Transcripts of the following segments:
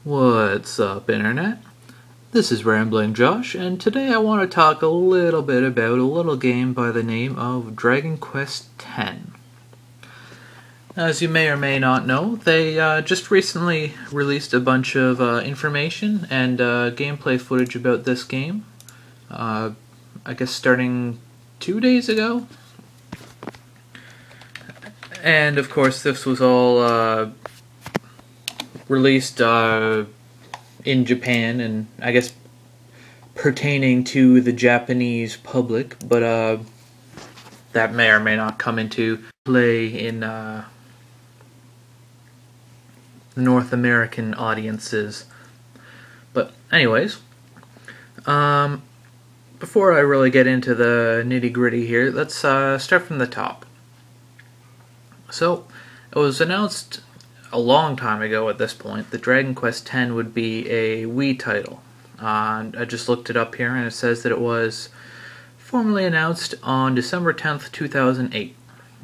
What's up, Internet? This is Rambling Josh, and today I want to talk a little bit about a little game by the name of Dragon Quest X. As you may or may not know, they just recently released a bunch of information and gameplay footage about this game. I guess starting 2 days ago. And of course, this was all released in Japan, and I guess pertaining to the Japanese public, but that may or may not come into play in North American audiences. But anyways, before I really get into the nitty-gritty here, let's start from the top. So, it was announced a long time ago at this point that Dragon Quest X would be a Wii title. I just looked it up here and it says that it was formally announced on December 10th, 2008,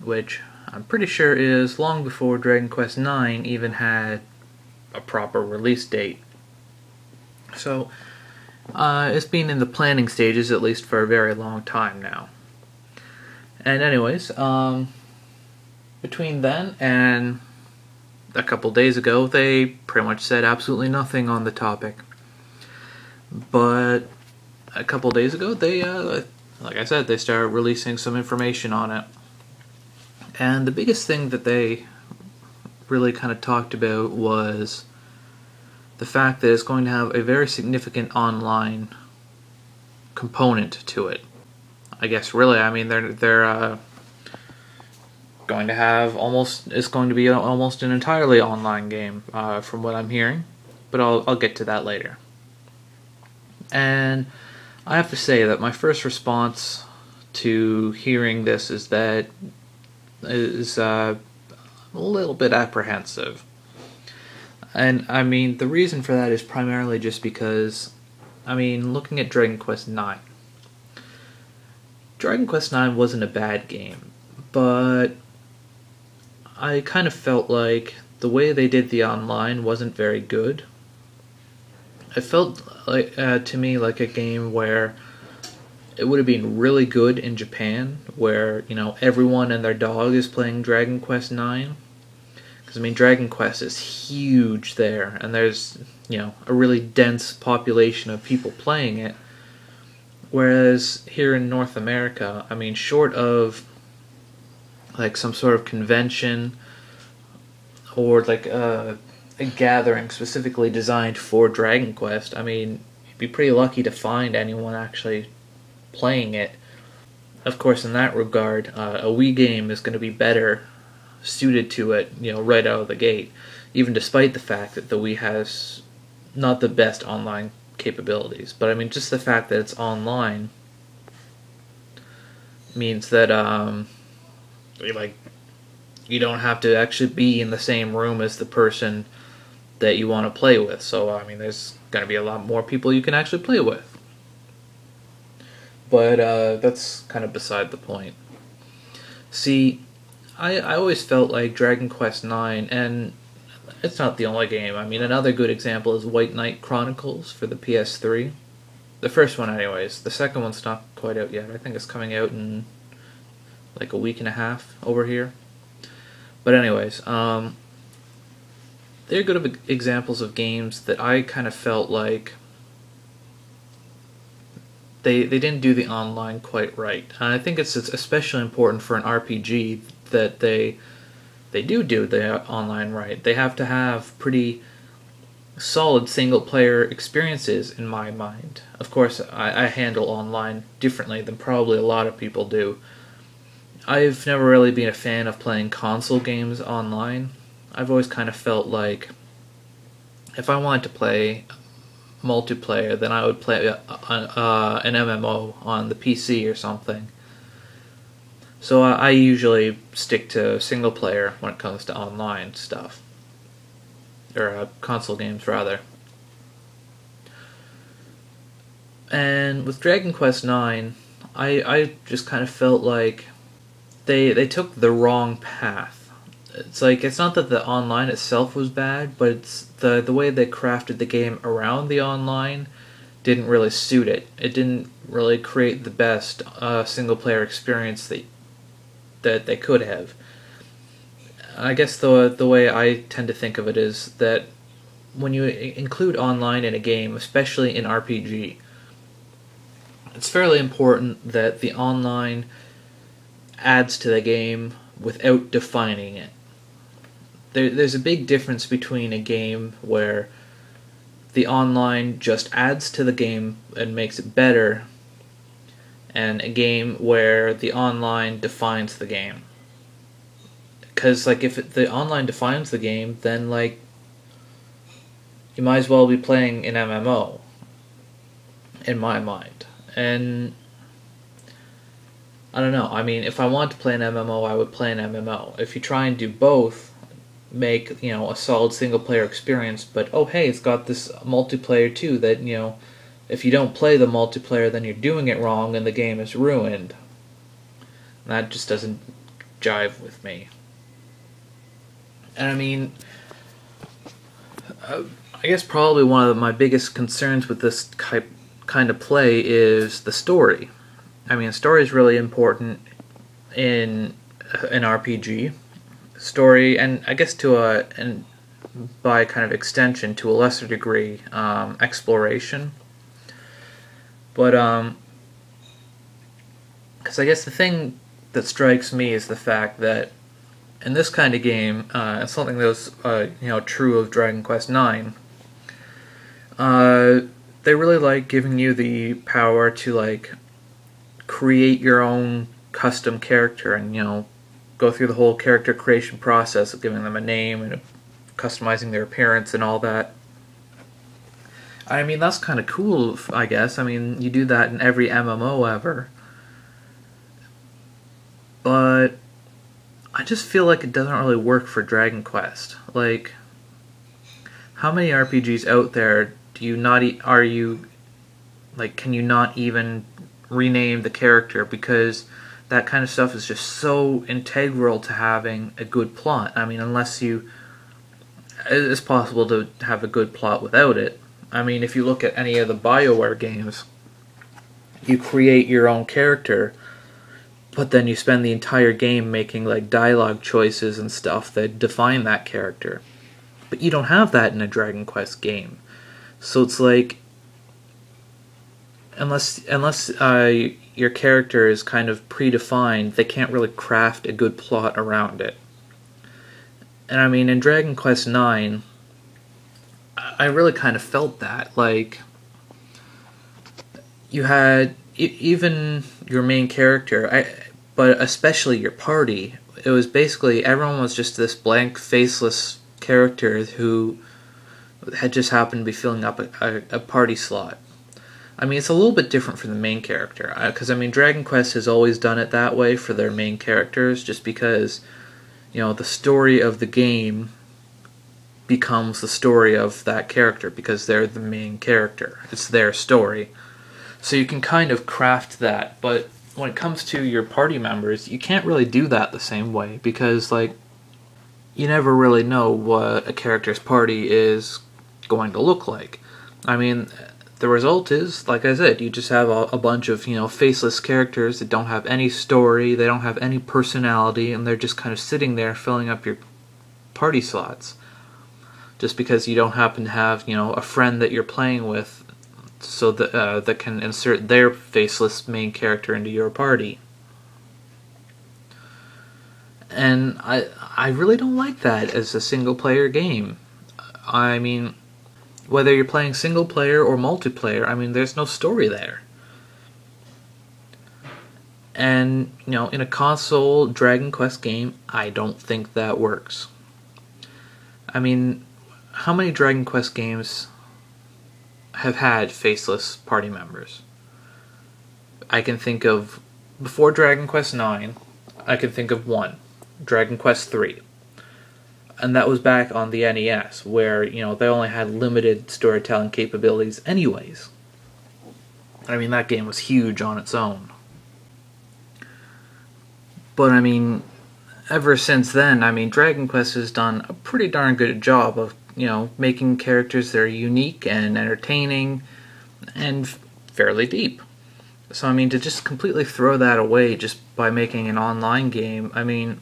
which I'm pretty sure is long before Dragon Quest IX even had a proper release date. So, it's been in the planning stages at least for a very long time now. And anyways, between then and a couple days ago, they pretty much said absolutely nothing on the topic. But a couple days ago, they, like I said, they started releasing some information on it. And the biggest thing that they really kind of talked about was the fact that it's going to have a very significant online component to it. I guess really, I mean, they're going to have it's going to be almost an entirely online game, from what I'm hearing, but I'll get to that later. And I have to say that my first response to hearing this is a little bit apprehensive. And I mean, the reason for that is primarily just because, I mean, looking at Dragon Quest IX. Dragon Quest IX wasn't a bad game, but I kind of felt like the way they did the online wasn't very good. It felt like, to me, like a game where it would have been really good in Japan, where, you know, everyone and their dog is playing Dragon Quest IX. Because, I mean, Dragon Quest is huge there, and there's, you know, a really dense population of people playing it. Whereas here in North America, I mean, short of like some sort of convention or like a gathering specifically designed for Dragon Quest, I mean, you'd be pretty lucky to find anyone actually playing it. Of course, in that regard, a Wii game is going to be better suited to it, you know, right out of the gate, even despite the fact that the Wii has not the best online capabilities. But I mean, just the fact that it's online means that you don't have to actually be in the same room as the person that you want to play with. So I mean, there's going to be a lot more people you can actually play with. But that's kind of beside the point. See, I always felt like Dragon Quest IX, and it's not the only game. I mean, another good example is White Knight Chronicles for the PS3. The first one, anyways. The second one's not quite out yet. I think it's coming out in like a week and a half over here. But anyways, they're good examples of games that I kind of felt like they didn't do the online quite right. And I think it's especially important for an RPG that they do the online right. They have to have pretty solid single-player experiences in my mind. Of course, I handle online differently than probably a lot of people do. I've never really been a fan of playing console games online. I've always kind of felt like if I wanted to play multiplayer, then I would play an MMO on the PC or something. So I usually stick to single player when it comes to online stuff. Or console games, rather. And with Dragon Quest IX, I just kind of felt like they took the wrong path. It's like, it's not that the online itself was bad, but it's the way they crafted the game around the online didn't really suit it. It didn't really create the best single player experience that they could have. I guess the way I tend to think of it is that when you include online in a game, especially in RPG, it's fairly important that the online adds to the game without defining it. There's a big difference between a game where the online just adds to the game and makes it better, and a game where the online defines the game. Because, like, if the online defines the game, then, like, you might as well be playing an MMO, in my mind. And I don't know. I mean, if I want to play an MMO, I would play an MMO. If you try and do both, make, a solid single player experience, but oh hey, it's got this multiplayer too that, if you don't play the multiplayer, then you're doing it wrong and the game is ruined. And that just doesn't jive with me. And I mean, I guess probably one of my biggest concerns with this kind of play is the story. I mean, story is really important in an RPG. Story, and I guess and by kind of extension, to a lesser degree, exploration. But, because I guess the thing that strikes me is the fact that in this kind of game, something that was, true of Dragon Quest IX, they really like giving you the power to, like, create your own custom character and, go through the whole character creation process of giving them a name and customizing their appearance and all that. I mean, that's kind of cool, I guess. I mean, you do that in every MMO ever. But I just feel like it doesn't really work for Dragon Quest. Like, how many RPGs out there do you not can you not even rename the character, because that kind of stuff is just so integral to having a good plot. I mean, it's possible to have a good plot without it. I mean, if you look at any of the BioWare games, you create your own character, but then you spend the entire game making, like, dialogue choices and stuff that define that character. But you don't have that in a Dragon Quest game. So it's like, unless your character is kind of predefined, they can't really craft a good plot around it. And I mean, in Dragon Quest IX, I really kind of felt that. Like, you had even your main character, but especially your party. It was basically, everyone was just this blank, faceless character who had just happened to be filling up a party slot. I mean, it's a little bit different for the main character, because, I mean, Dragon Quest has always done it that way for their main characters, just because, the story of the game becomes the story of that character, because they're the main character. It's their story. So you can kind of craft that, but when it comes to your party members, you can't really do that the same way, because, like, you never really know what a character's party is going to look like. I mean, the result is, like I said, you just have a bunch of, faceless characters that don't have any story, they don't have any personality, and they're just kind of sitting there filling up your party slots. Just because you don't happen to have, a friend that you're playing with, so that can insert their faceless main character into your party. And I really don't like that as a single-player game. I mean, whether you're playing single player or multiplayer, I mean, there's no story there. And, in a console Dragon Quest game, I don't think that works. I mean, how many Dragon Quest games have had faceless party members? I can think of, before Dragon Quest IX, I can think of one, Dragon Quest III. And that was back on the NES, where, they only had limited storytelling capabilities anyways. I mean, that game was huge on its own. But, I mean, ever since then, I mean, Dragon Quest has done a pretty darn good job of, making characters that are unique and entertaining and fairly deep. So, I mean, to just completely throw that away just by making an online game, I mean,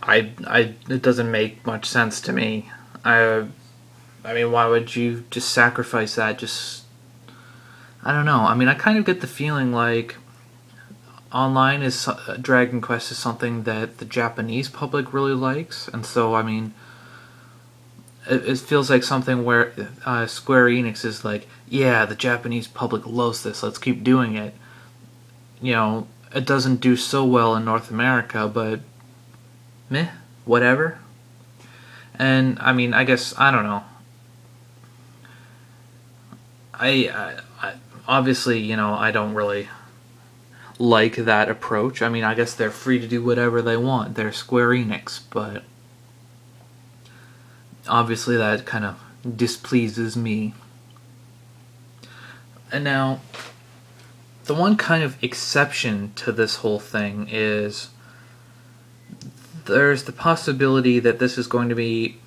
it doesn't make much sense to me. I mean, why would you just sacrifice that? I don't know. I mean, I kind of get the feeling like online is Dragon Quest is something that the Japanese public really likes, and so I mean, it feels like something where Square Enix is like, yeah, the Japanese public loves this. Let's keep doing it. It doesn't do so well in North America, but meh, whatever. And I mean, I guess I don't know. I obviously, I don't really like that approach. I mean, I guess they're free to do whatever they want. They're Square Enix, but obviously that kind of displeases me. And now, the one kind of exception to this whole thing is there's the possibility that this is going to be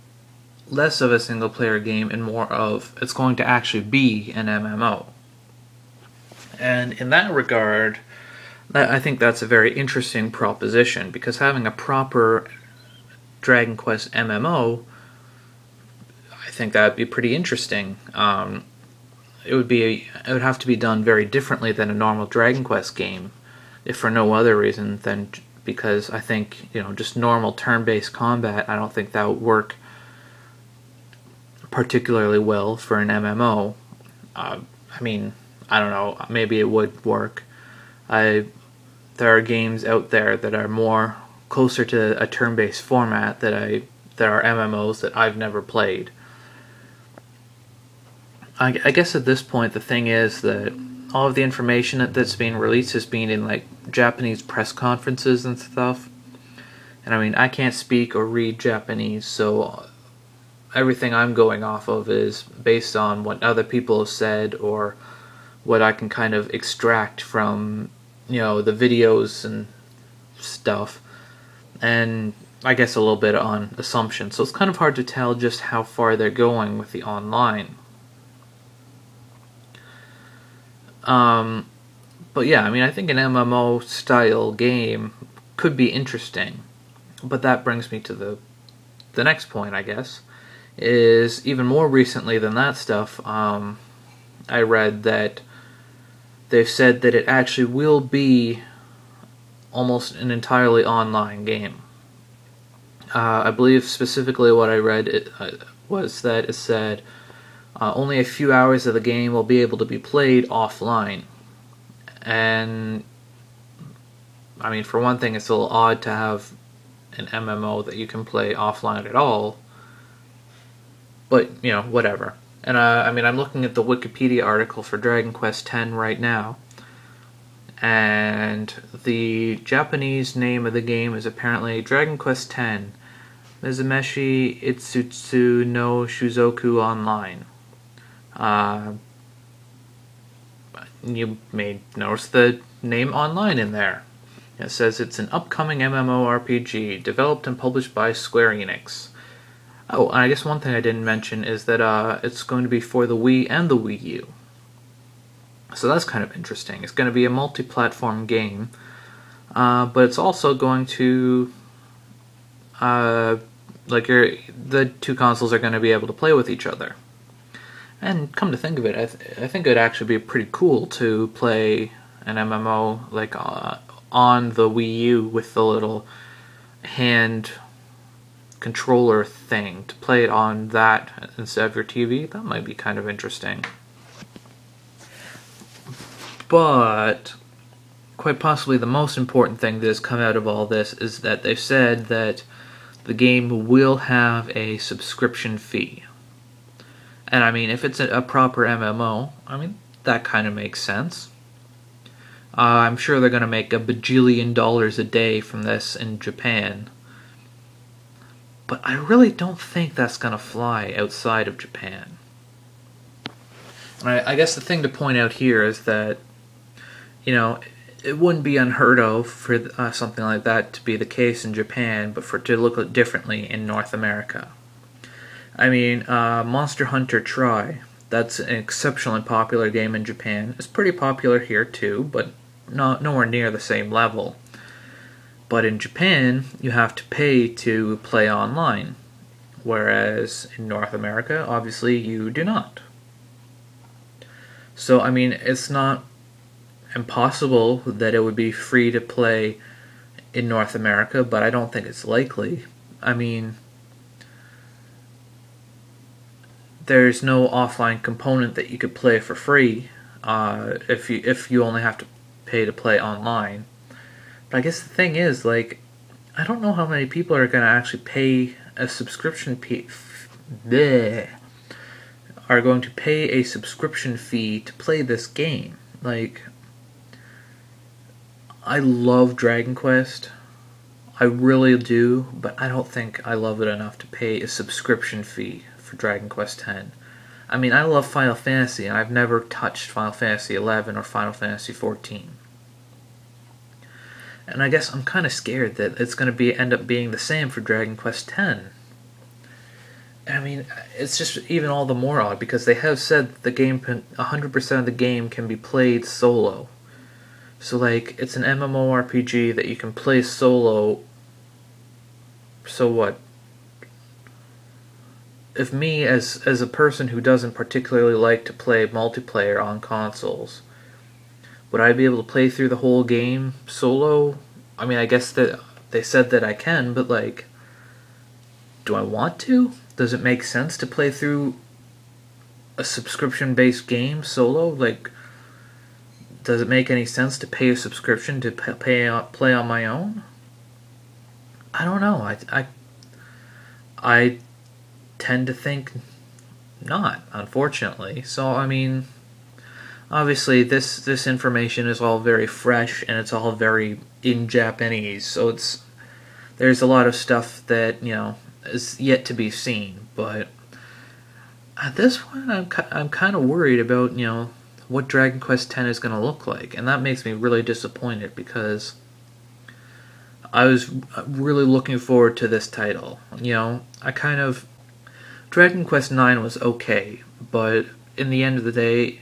less of a single player game and more of it's going to actually be an MMO. And in that regard, I think that's a very interesting proposition, because having a proper Dragon Quest MMO, I think that would be pretty interesting. It would have to be done very differently than a normal Dragon Quest game, if for no other reason than because I think, just normal turn-based combat, I don't think that would work particularly well for an MMO. I mean, I don't know, maybe it would work. There are games out there that are more closer to a turn-based format that are MMOs that I've never played. I guess at this point the thing is that all of the information that's being released is being in like Japanese press conferences and stuff. And I mean, I can't speak or read Japanese, so everything I'm going off of is based on what other people have said or what I can kind of extract from, the videos and stuff. And I guess a little bit on assumption. So it's kind of hard to tell just how far they're going with the online. But yeah, I mean, I think an MMO style game could be interesting. But that brings me to the next point, I guess, is even more recently than that stuff, I read that they've said that it actually will be almost an entirely online game. I believe specifically what I read was that it said only a few hours of the game will be able to be played offline. And I mean, for one thing, it's a little odd to have an MMO that you can play offline at all, but whatever. And I mean, I'm looking at the Wikipedia article for Dragon Quest X right now, and the Japanese name of the game is apparently Dragon Quest X Mizumeshi Itsutsu no Shuzoku Online. You may notice the name online in there. It says it's an upcoming MMORPG developed and published by Square Enix. Oh, and I guess one thing I didn't mention is that it's going to be for the Wii and the Wii U. So that's kind of interesting. It's going to be a multi-platform game, but it's also going to the two consoles are going to be able to play with each other. And come to think of it, I think it would actually be pretty cool to play an MMO like on the Wii U with the little hand controller thing, to play it on that instead of your TV. That might be kind of interesting. But quite possibly the most important thing that has come out of all this is that they've said that the game will have a subscription fee. And I mean, if it's a proper MMO, I mean, that kind of makes sense. I'm sure they're going to make $1 bajillion a day from this in Japan. But I really don't think that's going to fly outside of Japan. And I guess the thing to point out here is that, it wouldn't be unheard of for something like that to be the case in Japan, but for it to look differently in North America. I mean, Monster Hunter Tri, that's an exceptionally popular game in Japan. It's pretty popular here too, but nowhere near the same level. But in Japan, you have to pay to play online, whereas in North America, obviously, you do not. So, I mean, it's not impossible that it would be free to play in North America, but I don't think it's likely. I mean, there's no offline component that you could play for free if you only have to pay to play online. But I guess the thing is, like, I don't know how many people are going to actually pay a subscription are going to pay a subscription fee to play this game. Like, I love Dragon Quest. I really do, but I don't think I love it enough to pay a subscription fee for Dragon Quest X. I mean, I love Final Fantasy, and I've never touched Final Fantasy XI or Final Fantasy XIV. And I guess I'm kind of scared that it's going to end up being the same for Dragon Quest X. I mean, it's just even all the more odd because they have said the game 100% of the game can be played solo. So like, it's an MMORPG that you can play solo. So what? If me, as a person who doesn't particularly like to play multiplayer on consoles, would I be able to play through the whole game solo? I mean, I guess that they said that I can, but like, do I want to? Does it make sense to play through a subscription-based game solo? Like, does it make any sense to pay a subscription to play on my own? I don't know. I tend to think not, unfortunately. So, I mean, obviously this information is all very fresh and it's all very in Japanese, so there's a lot of stuff that, you know, is yet to be seen. But at this point, I'm kind of worried about, you know, what Dragon Quest X is going to look like, and that makes me really disappointed because I was really looking forward to this title. You know, Dragon Quest IX was okay, but in the end of the day,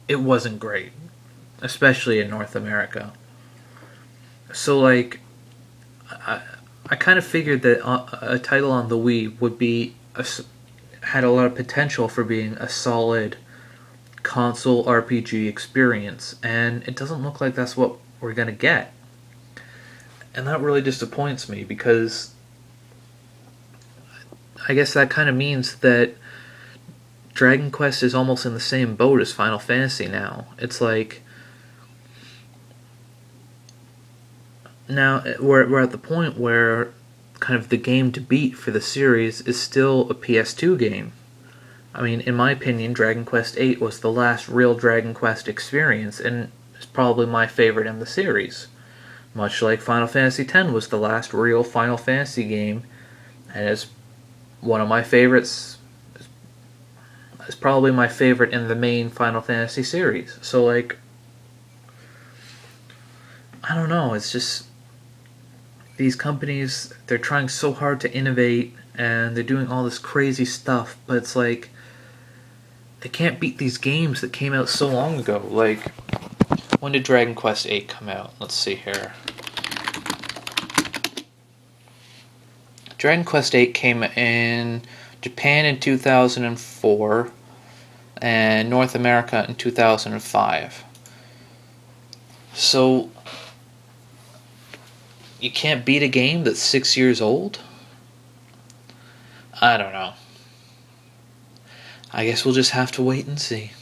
it wasn't great, especially in North America. So, like, I kind of figured that a title on the Wii would had a lot of potential for being a solid console RPG experience, and it doesn't look like that's what we're gonna get. And that really disappoints me because I guess that kind of means that Dragon Quest is almost in the same boat as Final Fantasy now. It's like, now we're at the point where kind of the game to beat for the series is still a PS2 game. I mean, in my opinion, Dragon Quest VIII was the last real Dragon Quest experience, and it's probably my favorite in the series. Much like Final Fantasy X was the last real Final Fantasy game, and is one of my favorites. It's probably my favorite in the main Final Fantasy series. So, like, I don't know, it's just, these companies, they're trying so hard to innovate, and they're doing all this crazy stuff, but it's like, they can't beat these games that came out so long ago. Like, when did Dragon Quest VIII come out? Let's see here. Dragon Quest VIII came in Japan in 2004, and North America in 2005. So, you can't beat a game that's 6 years old? I don't know. I guess we'll just have to wait and see.